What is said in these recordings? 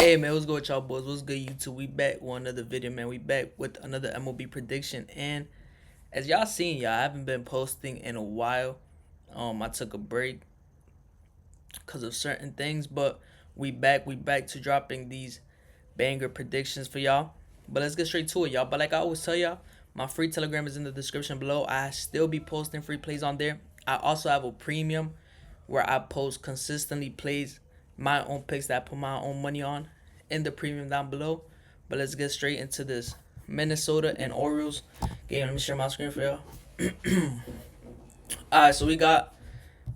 Hey man, what's good with y'all boys? What's good YouTube? We back with another video, man. We back with another MLB prediction, and as y'all seen, y'all I haven't been posting in a while. I took a break because of certain things, but we back to dropping these banger predictions for y'all. But let's get straight to it, y'all. But like I always tell y'all, my free Telegram is in the description below. I still be posting free plays on there. I also have a premium where I post consistently plays, my own picks that I put my own money on in the premium down below. But let's get straight into this Minnesota and Orioles game. Let me share my screen for y'all. Alright, so we got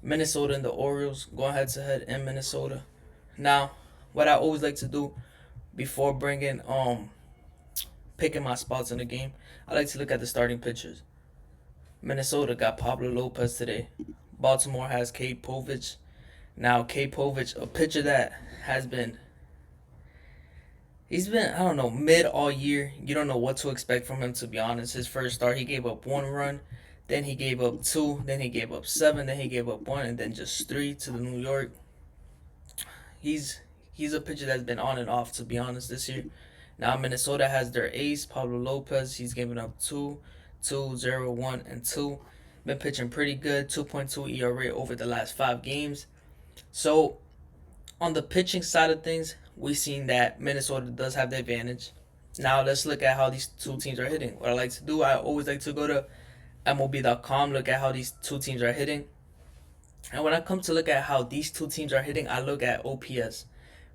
Minnesota and the Orioles going head to head in Minnesota. Now, what I always like to do before bringing picking my spots in the game, I like to look at the starting pitchers. Minnesota got Pablo Lopez today. Baltimore has Cade Povich. Now, Cade Povich, a pitcher that has been, he's been, I don't know, mid all year. You don't know what to expect from him, to be honest. His first start, he gave up 1 run, then he gave up 2, then he gave up 7, then he gave up 1, and then just 3 to the New York. He's he's a pitcher that's been on and off, to be honest, this year. Now, Minnesota has their ace, Pablo Lopez. He's given up 2, 2, 0, 1, and 2. Been pitching pretty good, 2.2 ERA over the last 5 games. So, on the pitching side of things, we've seen that Minnesota does have the advantage. Now let's look at how these two teams are hitting. What I like to do, I always like to go to MLB.com, look at how these two teams are hitting. And when I come to look at how these two teams are hitting, I look at OPS.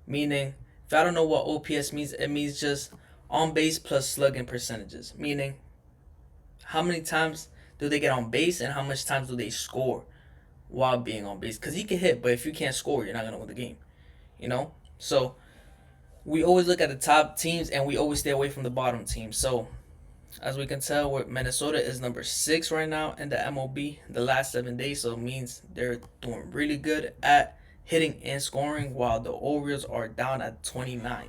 Meaning, if I don't know what OPS means, it means just on base plus slugging percentages. Meaning, how many times do they get on base and how much times do they score while being on base? Because he can hit, but if you can't score, you're not going to win the game. You know? So, we always look at the top teams and we always stay away from the bottom teams. So, as we can tell, Minnesota is number 6 right now in the MLB the last 7 days. So, it means they're doing really good at hitting and scoring, while the Orioles are down at 29th.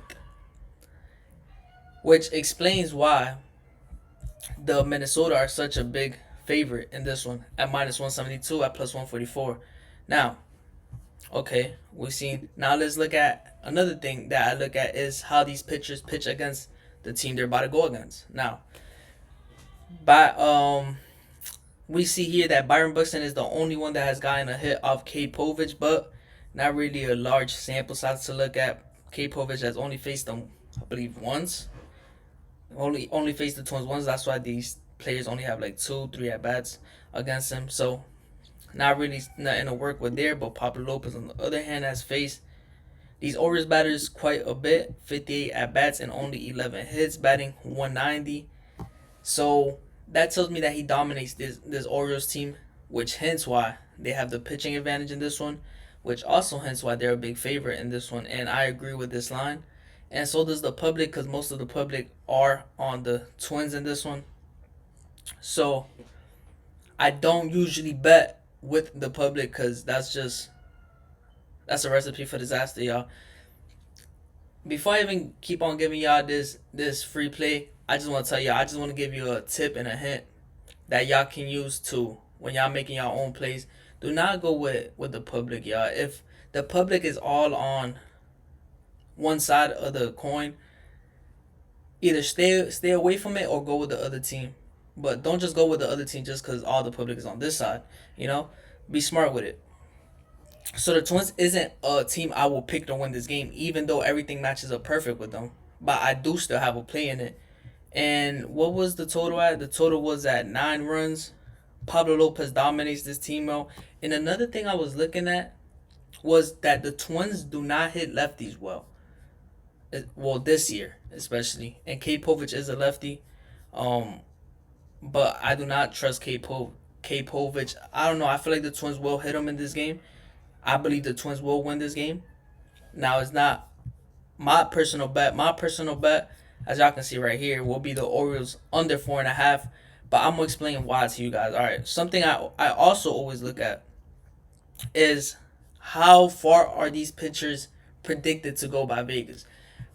Which explains why the Minnesota are such a big favorite in this one at minus 172 at plus 144. Now, okay, we've seen. Now let's look at another thing that I look at is how these pitchers pitch against the team they're about to go against. Now, by we see here that Byron Buxton is the only one that has gotten a hit off Cade Povich, but not really a large sample size to look at. Cade Povich has only faced them, I believe, once. Only faced the Twins once. That's why these players only have like 2, 3 at bats against him. So not really nothing to work with there. But Pablo Lopez, on the other hand, has faced these Orioles batters quite a bit. 58 at bats and only 11 hits, batting 190. So that tells me that he dominates this Orioles team, which hence why they have the pitching advantage in this one, which also hence why they're a big favorite in this one. And I agree with this line, and so does the public, because most of the public are on the Twins in this one. So I don't usually bet with the public because that's a recipe for disaster, y'all. Before I even keep on giving y'all this free play, I just want to tell y'all, I just want to give you a tip and a hint that y'all can use to when y'all making your own plays. Do not go with the public, y'all. If the public is all on one side of the coin, either stay away from it or go with the other team. But don't just go with the other team just because all the public is on this side. You know, be smart with it. So the Twins isn't a team I will pick to win this game, even though everything matches up perfect with them. But I do still have a play in it. And what was the total at? The total was at 9 runs. Pablo Lopez dominates this team out. And another thing I was looking at was that the Twins do not hit lefties well. Well, this year especially. And Cade Povich is a lefty. Um, but I do not trust Cade Povich. I don't know. I feel like the Twins will hit him in this game. I believe the Twins will win this game. Now, it's not my personal bet. My personal bet, as y'all can see right here, will be the Orioles under 4.5. But I'm gonna explain why to you guys. All right. Something I also always look at is how far are these pitchers predicted to go by Vegas.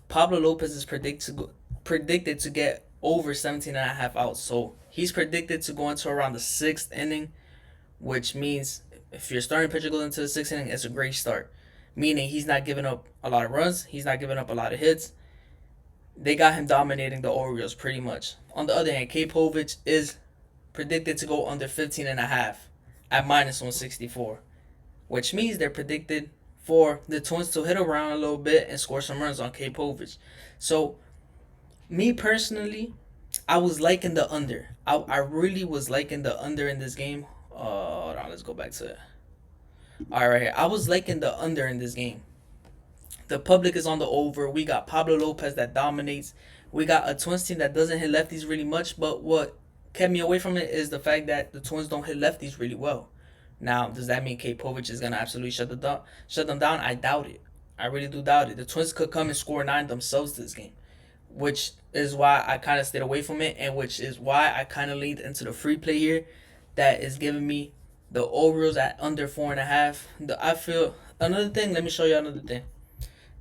Pablo Lopez is predicted to get over 17 and a half outs. So he's predicted to go into around the 6th inning, which means if your starting pitcher goes into the 6th inning, it's a great start. Meaning he's not giving up a lot of runs. He's not giving up a lot of hits. They got him dominating the Orioles pretty much. On the other hand, Povich is predicted to go under 15 and a half at minus 164, which means they're predicted for the Twins to hit around a little bit and score some runs on Povich. So, me personally, I was liking the under. I really was liking the under in this game. Hold on, let's go back to it. All right, right here. I was liking the under in this game. The public is on the over. We got Pablo Lopez that dominates. We got a Twins team that doesn't hit lefties really much, but what kept me away from it is the fact that the Twins don't hit lefties really well. Now, does that mean Povich is gonna absolutely shut them down? I doubt it. I really do doubt it. The Twins could come and score 9 themselves this game, which is why I kind of stayed away from it, and which is why I kind of leaned into the free play here, that is giving me the Orioles at under 4.5. I feel another thing. Let me show you another thing.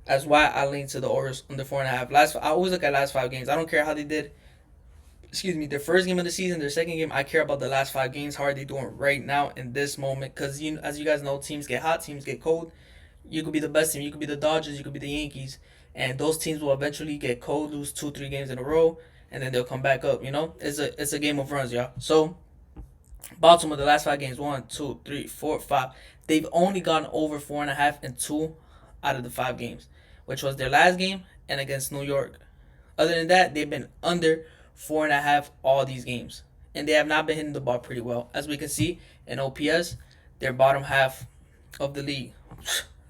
That's why I lean to the Orioles under 4.5. I always look at last 5 games. I don't care how they did. Excuse me, their first game of the season, their second game. I care about the last 5 games. How are they doing right now in this moment? Because as you guys know, teams get hot, teams get cold. You could be the best team. You could be the Dodgers. You could be the Yankees, and those teams will eventually get cold, lose 2-3 games in a row, and then they'll come back up. It's a game of runs, y'all. So Baltimore, the last 5 games, 1, 2, 3, 4, 5. They've only gone over 4.5 in 2 out of the 5 games, which was their last game and against New York. Other than that, they've been under 4.5 all these games, and they have not been hitting the ball pretty well. As we can see in OPS, they're bottom half of the league,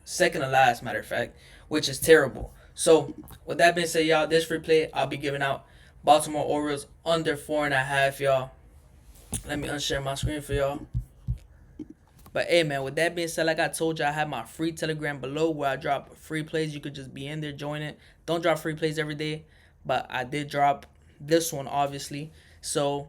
second to last, matter of fact, which is terrible. So, with that being said, y'all, this free play I'll be giving out Baltimore Orioles under 4.5, y'all. Let me unshare my screen for y'all. But hey, man, with that being said, like I told you, I have my free Telegram below where I drop free plays. You could just be in there, join it. Don't drop free plays every day, but I did drop this one, obviously. So,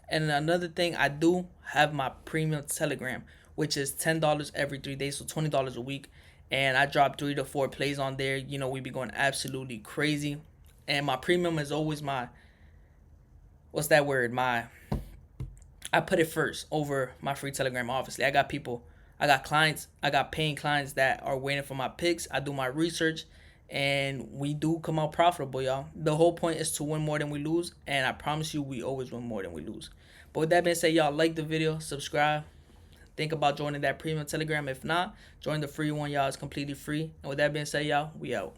and another thing, I do have my premium Telegram, which is $10 every 3 days, so $20 a week. And I drop 3 to 4 plays on there. We be going absolutely crazy. And my premium is always what's that word? I put it first over my free Telegram, obviously. I got clients, I got paying clients that are waiting for my picks. I do my research, and we do come out profitable, y'all. The whole point is to win more than we lose, and I promise you we always win more than we lose. But with that being said, y'all, like the video, subscribe. Think about joining that premium Telegram. If not, join the free one, y'all. It's completely free. And with that being said, y'all, we out.